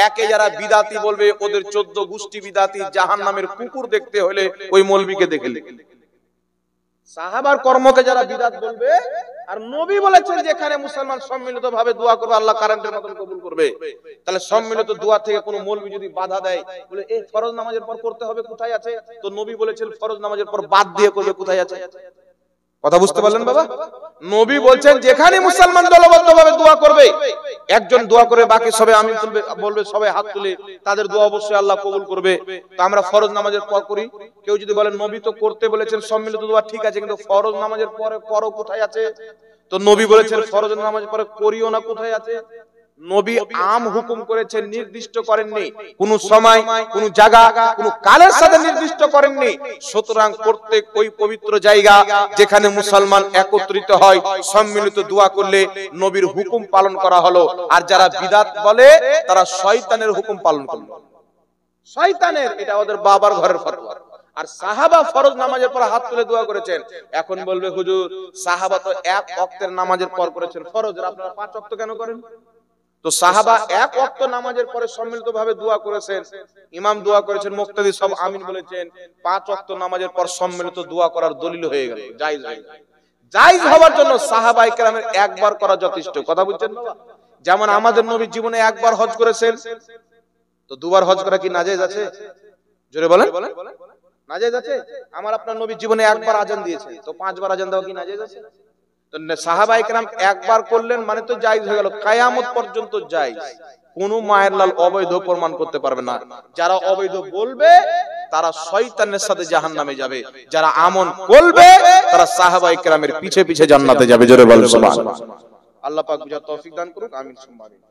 একে যারা বিদাতি বলবে ওদের 14 গোষ্ঠী বিদাতি, জাহান্নামের কুকুর দেখতে হলে ওই মৌলবীকে দেখলে। সাহাবার কর্মকে যারা বিদাত বলবে, আর নবী বলেছেন যেখানে মুসলমান সম্মিলিতভাবে দোয়া করবে আল্লাহ কারেন্টের মতন কবুল করবে। তাহলে সম্মিলিত দোয়া থেকে কোনো মৌলবী যদি বাধা দেয়, বলে এই ফরজ নামাজের পর করতে হবে, কোথায় আছে? তো নবী বলেছেন ফরজ নামাজের পর বাদ দিয়ে করবে, কোথায় আছে? কথা বুঝতে পারলেন বাবা? নবী বলছেন যেখানে মুসলমান দলবদ্ধভাবে দোয়া করবে, একজন দোয়া করে বাকি সবাই আমিন বলবে, সবাই হাত তুলে, তাদের দোয়া অবশ্যই আল্লাহ কবুল করবে। তো আমরা ফরজ নামাজের পর করি। কেউ যদি বলেন নবী তো করতে বলেছেন সম্মিলিত দোয়া, ঠিক আছে, কিন্তু ফরজ নামাজের পরে করো, কোথায় আছে? তো নবী বলেছেন ফরজ নামাজের পরে করিও না, কোথায় আছে? নবী আম হুকুম করেছেন, নির্দিষ্ট করেননি, কোন সময়, কোন জায়গা, কোন কালের সাথে নির্দিষ্ট করেননি। সুতরাং প্রত্যেক ওই পবিত্র জায়গা যেখানে মুসলমান একত্রিত হয়, সম্মিলিত দোয়া করলে নবীর হুকুম পালন করা হলো। আর যারা বিদাত বলে তারা শয়তানের হুকুম পালন করলো। শয়তানের, এটা ওদের বাবার ঘরের ফতোয়া। আর সাহাবা ফরজ নামাজের পর হাত তুলে দোয়া করেছেন। এখন বলবে হুজুর সাহাবা তো এক ওয়াক্তের নামাজের পর করেছেন ফরজের, আপনারা 5 ওয়াক্ত কেন করেন? তো সাহাবা এক ওয়াক্ত নামাজের পরে সম্মিলিতভাবে দোয়া করেছেন, ইমাম দোয়া করেছেন, মুক্তাদি সব আমিন বলেছেন। 5 ওয়াক্ত নামাজের পর সম্মিলিত দোয়া করার দলিল হয়ে গেল, জায়েজ হয়ে গেল। জায়েজ হওয়ার জন্য সাহাবায়ে কেরামের একবার করা যথেষ্ট। কথা বুঝছেন বাবা? যেমন আমাদের নবী জীবনে একবার হজ করেছেন, তো দুবার হজ করা কি নাজায়েজ আছে? জোরে বলেন, নাজায়েজ আছে? আমার আপনার নবী জীবনে একবার আজান দিয়েছে, তো 5 বার আজান দেওয়া কি নাজায়েজ আছে? তো সাহাবায়ে কেরাম একবার করলেন মানে তো জায়েজ হয়ে গেল, কিয়ামত পর্যন্ত জায়েজ। কোন মায়ের লাল অবৈধ প্রমাণ করতে পারবে না। যারা অবৈধ বলবে তারা শয়তানের সাথে জাহান্নামে যাবে, যারা আমল করবে তারা সাহাবায়ে কেরামের পিছে পিছে জান্নাতে যাবে। জোরে বলেন সুবহানাল্লাহ। আল্লাহ পাক বুঝার তৌফিক দান করুক, আমিন সুম্মা আমিন।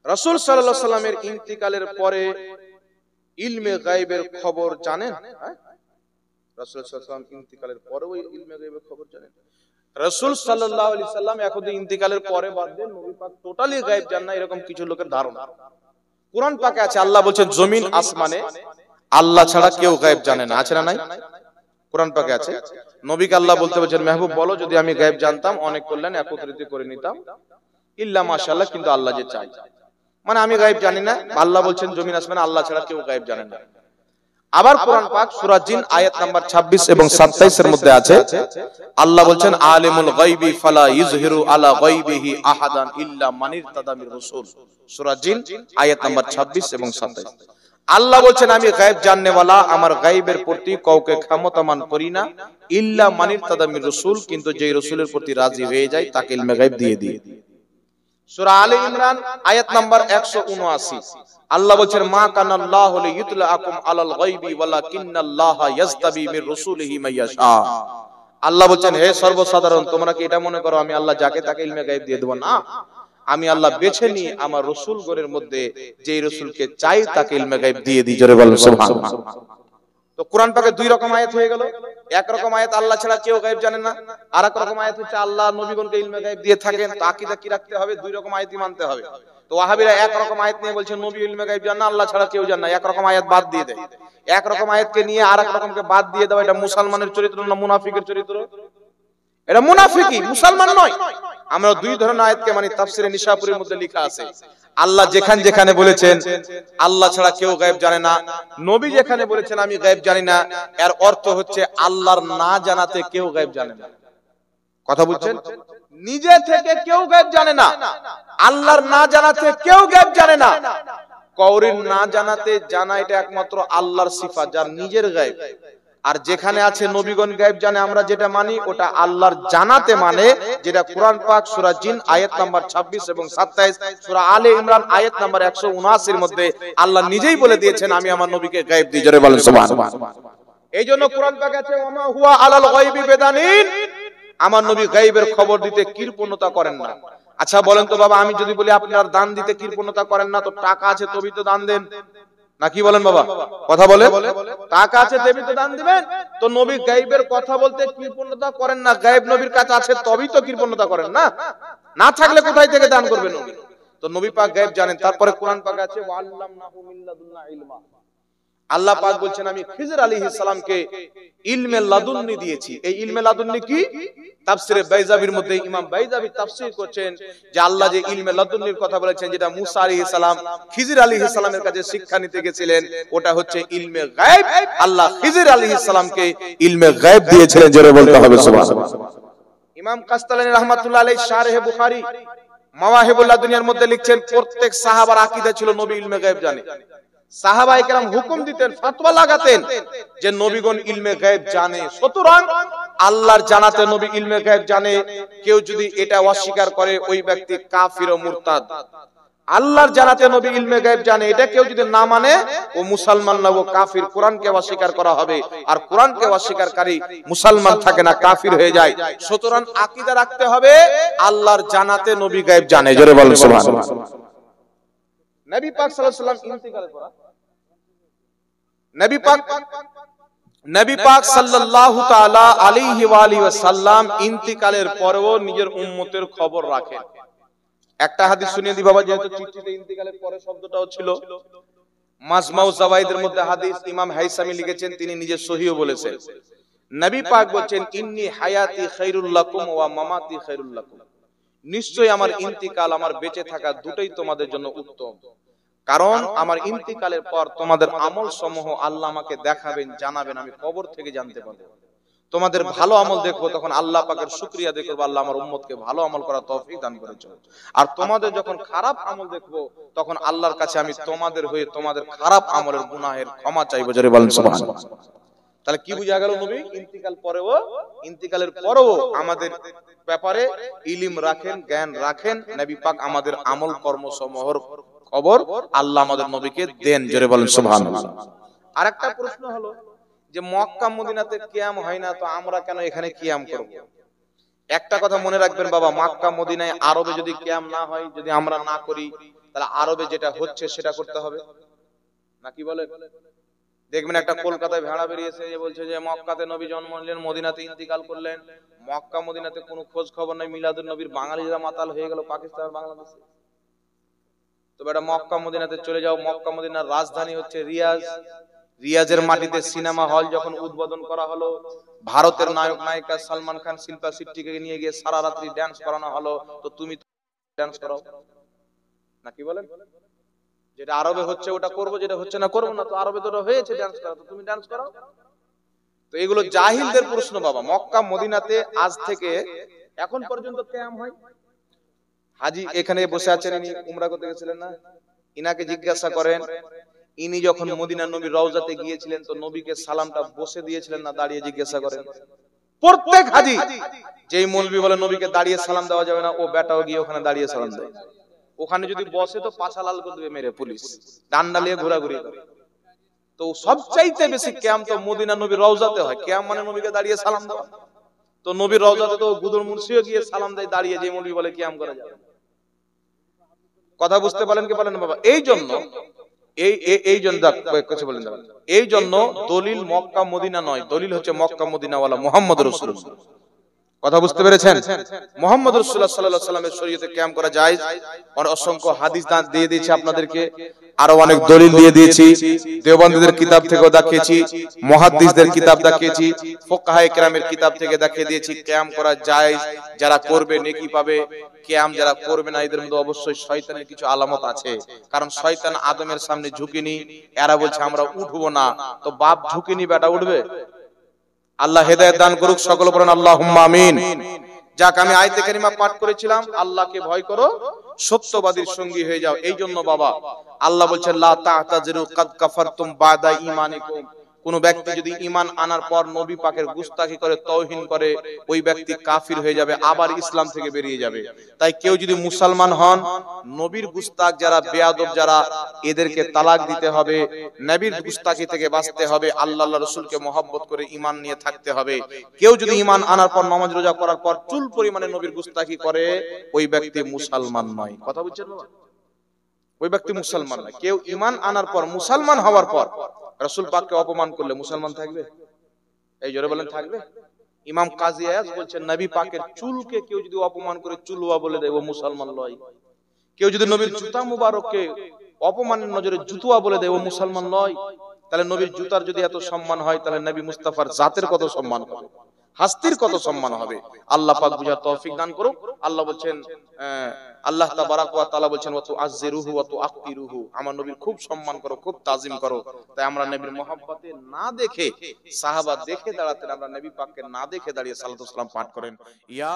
রাসূল সাল্লাল্লাহু আলাইহি সাল্লামের ইন্তিকালের পরে ইলমে গায়বের খবর জানেন? রাসূল সাল্লাল্লাহু আলাইহি সাল্লাম ইন্তিকালের পরে ওই ইলমে গায়বের খবর জানেন। রাসূল সাল্লাল্লাহু আলাইহি সাল্লাম এখন ইন্তিকালের পরে বাদ দেন, নবী পাক টোটালি গায়েব জান না, এরকম কিছু লোকের ধারণা। কুরআন পাকে আছে, আল্লাহ বলেন জমিন আসমানে আল্লাহ ছাড়া কেউ গায়েব জানে না। আছে না নাই? কুরআন পাকে আছে। নবীকে আল্লাহ বলতে বলেন মেহবুব বলো যদি আমি গায়েব জানতাম অনেক কল্যাণ একত্রিত করে নিতাম, ইল্লা মাশাআল্লাহ, কিন্তু আল্লাহ যে চাই। মানে আমি গায়েব জানি না। আল্লাহ বলছেন জমিন আসমান আল্লাহ ছাড়া কেউ গায়েব জানে না। আবার কোরআন পাক সূরা জিন আয়াত নাম্বার 26 এবং 27 এর মধ্যে আছে, আল্লাহ বলছেন আলিমুল গায়বি ফালা ইযহিরু আলা গায়বিহি আহাদান ইল্লা মান ইরতাদা মির রাসূল। সূরা জিন আয়াত নাম্বার 26 এবং 27। আল্লাহ বলছেন আমি গায়েব জাননেওয়ালা, আমার গায়েবের প্রতি কাউকে ক্ষমতামান করি না, ইল্লা মান ইরতাদা মির রাসূল, কিন্তু যেই রাসূলের প্রতি রাজি হয়ে যায় তাকে ইলমে গায়েব দিয়ে দিই। সূরা আলে ইমরান আয়াত নাম্বার 179, আল্লাহ বলেন মা কানাল্লাহু লিইতলাআকুম আলাল গায়বি ওয়ালাকিন্নাল্লাহা ইয়াজতাবি মির রাসূলিহি মাইয়াশা। আল্লাহ বলেন হে সর্বসাধারণ, তোমরা কি এটা মনে করো আমি আল্লাহ যাকে তাকে ইলমে গায়েব দিয়ে দেব? না, আমি আল্লাহ বেছে নিই আমার রাসূলগণের মধ্যে যেই রাসূলকে চাই তাকে ইলমে গায়েব দিয়ে দিই। জোরে বলেন সুবহানাল্লাহ। তো কোরআন পাকে দুই রকম আয়াত হয়ে গেল। এক রকম আয়াত আল্লাহ ছাড়া কেউ গায়েব জানে না, আর এক রকম আয়াত হচ্ছে আল্লাহ নবীগণকে ইলমে গায়েব দিয়ে থাকেন। তো আকীদা কি রাখতে হবে? দুই রকম আয়াতই মানতে হবে। তো ওয়াহাবীরা এক রকম আয়াত নিয়ে বলছে নবী ইলমে গায়েব জানে না, আল্লাহ ছাড়া কেউ জানে না, এক রকম আয়াত বাদ দিয়ে দেয়। এক রকম আয়াতকে নিয়ে আরেক রকমকে বাদ দিয়ে দাও, এটা মুসলমানের চরিত্র না মুনাফিকের চরিত্র? এটা মুনাফিকি, মুসলমান নয়। আমরা দুই ধরনের আয়াতকে মানি। তাফসীরে নিশাপুরীর মধ্যে লেখা আছে আল্লাহ যেখানে বলেছেন আল্লাহ ছাড়া কেউ গায়েব জানে না, নবী যেখানে বলেছেন আমি গায়েব জানি না, এর অর্থ হচ্ছে আল্লাহর না জানাতে কেউ গায়েব জানে না। কথা বুঝছেন? নিজে থেকে কেউ গায়েব জানে না, আল্লাহর না জানাতে কেউ গায়েব জানে না। কওরির না জানাতে জানা এটা একমাত্র আল্লাহর সিফাত, যার নিজের গায়েব। আর যেখানে আছে নবীগণ গায়েব জানে, আমরা যেটা মানি ওটা আল্লাহর জানাতে মানে, যেটা কোরআন পাক সূরা জিন আয়াত নাম্বার 26 এবং 27, সূরা আলে ইমরান আয়াত নাম্বার 179 এর মধ্যে আল্লাহ নিজেই বলে দিয়েছেন আমি আমার নবীকে গায়েব দিই। জোরে বলেন সুবহানাল্লাহ। এইজন্য কোরআন পাক আছে ওমা হুয়া আলাল গায়বি বিদানিন, আমার নবী গায়েবের খবর দিতে কৃপণতা করেন না। আচ্ছা বলেন তো বাবা, আমি যদি বলি আপনার দান দিতে কৃপণতা করেন না, তো টাকা আছে তবেই তো দান দেন, নাকি বলেন বাবা? কথা বলে, টাকা আছে তবেই তো দান দিবেন। তো নবী গায়েবের কথা বলতে কৃপণতা করেন না, গায়েব নবীর কাছে আছে তবেই তো কৃপণতা করেন না, না থাকলে কোথায় থেকে দান করবেন নবী? তো নবী পাক গায়েব জানেন। তারপরে কোরআন পাক আছে ওয়াল্লামনাহু মিন লাদুন্না ইলমা, আল্লাহ পাক বলছেন আমি খিজর আলাইহিস সালামকে ইলমে লাদুন্নি দিয়েছি। এই ইলমে লাদুন্নি কি? তাফসীরে বাইজাবির মধ্যে ইমাম বাইজাবি তাফসীর করছেন যে আল্লাহ যে ইলমে লাদুন্নির কথা বলেছেন, যেটা মুসা আলাইহিস সালাম খিজর আলাইহিস সালামের কাছে শিক্ষা নিতে গেছিলেন, ওটা হচ্ছে ইলমে গায়েব। আল্লাহ খিজর আলাইহিস সালামকে ইলমে গায়েব দিয়েছিলেন। জোরে বলতে হবে সুবহানাল্লাহ। ইমাম কাসতালানী রাহমাতুল্লাহ আলাইহি শারহে বুখারী মাওয়াহিবুল লাদুনিয়ার মধ্যে লিখছেন প্রত্যেক সাহাবার আকীদা ছিল নবী ইলমে গায়েব জানে। সাহাবায়ে কেরাম হুকুম দিতেন, ফতোয়া লাগাতেন যে নবীগণ ইলমে গায়েব জানে, সুতরাং আল্লাহর জানাতে নবী ইলমে গায়েব জানে। কেউ যদি এটা অস্বীকার করে ওই ব্যক্তি কাফির ও মুরতাদ। আল্লাহর জানাতে নবী ইলমে গায়েব জানে, এটা কেউ যদি না মানে ও মুসলমান না, ও কাফির। কোরআনকে অস্বীকার করা হবে, আর কোরআনকে অস্বীকারকারী মুসলমান থাকে না, কাফির হয়ে যায়। সুতরাং আকীদা রাখতে হবে আল্লাহর জানাতে নবী গায়েব জানে। জোরে বলেন সুবহানাল্লাহ। নবী পাক সাল্লাল্লাহু আলাইহি ওয়াসাল্লাম ইন্তিকালের পর নবী পাক সাল্লাল্লাহু তাআলা আলাইহি ওয়া আলিহি ওয়াসাল্লাম ইন্তিকালের পরেও নিজের উম্মতের খবর রাখেন। একটা হাদিস শুনিয়ে দি বাবা, যেহেতু চিঠিতে ইন্তিকালের পরে শব্দটাও ছিল। মাজমাউ জাওয়াইদের মধ্যে হাদিস ইমাম হাইসামি লিখেছেন, তিনি নিজে সহিহ বলেছেন। নবী পাক বলেন ইন্নী হায়াতি খায়রুল লাকুম ওয়া মামাতি খায়রুল লাকুম, নিশ্চয়ই আমার ইন্তিকাল, আমার বেঁচে থাকা দুটোই তোমাদের জন্য উত্তম। কারণ আমার ইন্তিকালের পর তোমাদের আমল সমূহ আল্লাহ আমাকে দেখাবেন, জানাবেন, আমি কবর থেকে জানতে পারবো। তোমাদের ভালো আমল দেখবো, তখন আল্লাহ পাকের শুকরিয়া দেখবো, আল্লাহ আমার উম্মতকে ভালো আমল করার তৌফিক দান করেছেন। আর তোমাদের যখন খারাপ আমল দেখবো, তখন আল্লাহর কাছে আমি তোমাদের হয়ে তোমাদের খারাপ আমলের গুনাহের ক্ষমা চাইবো। জোরে বলেন সুবহানাল্লাহ। তাহলে কি বুঝা গেল? নবী ইন্তিকালের পরেও আমাদের ব্যাপারে ইলম রাখেন, জ্ঞান রাখেন। নবী পাক আমাদের আমল কর্ম সমূহের খবর আল্লাহ আমাদের নবীকে দেন। জোরে বলেন সুবহানাল্লাহ। আরেকটা প্রশ্ন হলো যে মক্কা মদিনাতে কিয়াম হয় না, তো আমরা কেন এখানে কিয়াম করব? একটা কথা মনে রাখবেন বাবা, মক্কা মদিনায় আরবে যদি কিয়াম না হয়, যদি আমরা না করি, তাহলে আরবে যেটা হচ্ছে সেটা করতে হবে, নাকি বলেন? দেখবেন একটা কলকাতায় ভেড়া বেরিয়েছে, যে বলছে যে মক্কাতে নবী জন্ম নিলেন, মদিনাতে ইন্তিকাল করলেন। মক্কা মদিনাতে কোনো খোঁজ খবর নাই। মিলাদুন নবীর বাঙালিরা মাতাল হয়ে গেল পাকিস্তান আর বাংলাদেশে। তবে এটা মক্কা মদিনাতে চলে যাও। মক্কা মদিনার রাজধানী হচ্ছে রিয়াজ। রিয়াজের মাটিতে সিনেমা হল যখন উদ্বোধন করা হলো, ভারতের নায়ক নায়িকা সালমান খান, শিল্পা শেট্টিকে নিয়ে গিয়ে সারা রাত্রি ড্যান্স করানো হলো। তো তুমি ড্যান্স করো, নাকি বলেন? যেটা আরবে হচ্ছে ওটা করবো, যেটা হচ্ছে না করবো না। তো আরবে তো ওটা হয়েছে, ডান্স করা, তো তুমি ডান্স করো। তো এগুলো জাহিলদের প্রশ্ন বাবা। মক্কা মদিনাতে আজ থেকে এখন পর্যন্ত কিয়াম হয়। হাজি এখানে বসে আছেন, ইনি উমরা করতে গেছিলেন না, ইনাকে জিজ্ঞাসা করেন, ইনি যখন মদিনা নবীর রওজাতে গিয়েছিলেন তো নবীকে সালামটা বসে দিয়েছিলেন না দাঁড়িয়ে? জিজ্ঞাসা করেন। প্রত্যেক হাজি যেই মৌলবি বলে নবীকে দাঁড়িয়ে সালাম দেওয়া যাবে না, ও বেটাও গিয়ে ওখানে দাঁড়িয়ে সালাম দেয়। ওখানে যদি বসে তো পাছা লাল করে দেবে মেরে পুলিশ, ডান্ডা নিয়ে ঘোরাঘুরি করে। তো সবচাইতে বেশি কিয়াম তো মদিনা নবীর রওজাতে হয়। কিয়াম মানে নবীকে দাঁড়িয়ে সালাম দেওয়া। তো নবীর রওজাতে তো গুদুর মুর্শিও গিয়ে সালাম দেয় দাঁড়িয়ে, যে মৌলবি বলে কিয়াম করা যাবে। কথা বুঝতে পারেন কি বলেন বাবা? এই জন্য এই জন্য কিছু বলেন, এই জন্য দলিল মক্কা মদিনা নয়, দলিল হচ্ছে মক্কা মদিনাওয়ালা মুহাম্মদ রাসূলুল্লাহ। কথা বুঝতে পেরেছেন? মুহাম্মদ রাসূলুল্লাহ সাল্লাল্লাহু আলাইহি ওয়াসাল্লামের শরীয়তে কিয়াম করা জায়েজ। আর অসংখ্য হাদিস দিয়ে দিয়েছি আপনাদেরকে, আরো অনেক দলিল দিয়ে দিয়েছি। দেওবন্দীদের কিতাব থেকেও দেখিয়েছি, মুহাদ্দিসদের কিতাব দেখিয়েছি, ফুকাহায়ে কেরামের কিতাব থেকে দেখিয়ে দিয়েছি কিয়াম করা জায়েজ। যারা করবে নেকি পাবে, কিয়াম যারা করবে না এদের মধ্যে অবশ্যই শয়তানের কিছু আলামত আছে। কারণ শয়তান আদমের সামনে ঝুঁকেনি, এরা বলছে আমরা উঠবো না। তো বাপ ঝুঁকেনি, বেটা উঠবে? আল্লাহ হেদায়েত দান করুক, সকল বলেন আল্লাহুম্মা আমিন। যাক, আমি আয়াতে কারিমা পাঠ করেছিলাম, আল্লাহকে ভয় করো, সত্যবাদীর সঙ্গী হয়ে যাও। এই জন্য বাবা আল্লাহ বলছেন লা তা'তাযিরু কাদ কাফারতুম বাদা ঈমানিকুম। কোন ব্যক্তি যদি ঈমান আনার পর নবী পাকের গুস্তাখি করে, তাওহীন করে, ওই ব্যক্তি কাফির হয়ে যাবে, আবার ইসলাম থেকে বেরিয়ে যাবে। তাই কেউ যদি মুসলমান হন, নবীর গুস্তাখ যারা, বেয়াদব যারা, এদেরকে তালাক দিতে হবে, নবীর গুস্তাখি থেকে বাঁচতে হবে, আল্লাহ রাসূলকে মহব্বত করে ঈমান নিয়ে থাকতে হবে। কেউ যদি ঈমান আনার পর নামাজ রোজা করার পর চুল পরিমাণে নবীর গুস্তাখি করে, ওই ব্যক্তি মুসলমান নয়। কথা বুঝছেন বাবা? ওই ব্যক্তি মুসলমান নয়। কেউ ঈমান আনার পর, মুসলমান হওয়ার পর রাসূল পাককে অপমান করলে মুসলমান থাকবে? এই জোরে বলেন, থাকবে? ইমাম কাজী আয়াজ বলছেন নবী পাকের চুলকে কেউ যদি অপমান করে চুলওয়া বলে দেয়, ও মুসলমান নয়। কেউ যদি নবীর জুতা মুবারককে অপমানের নজরে জুতুয়া বলে দেয়, ও মুসলমান নয়। তাহলে নবীর জুতার যদি এত সম্মান হয়, তাহলে নবী মুস্তাফার জাতের কত সম্মান হবে, হাস্তির কত সম্মান হবে। আল্লাহ পাক বুঝার তৌফিক দান করুক। আল্লাহ বলছেন, আল্লাহ তাবারাক ওয়া তাআলা বলছেন ওয়া তুআজ্জিরুহু ওয়া তুআক্কিরুহু, আমার নবীর খুব সম্মান করো, খুব তাজিম করো। তাই আমরা নবীর মহব্বতে না দেখে, সাহাবা দেখে দাঁড়াতেন, আমরা নবী পাককে না দেখে দাঁড়িয়ে সালাতু সালাম পাঠ করেন। ইয়া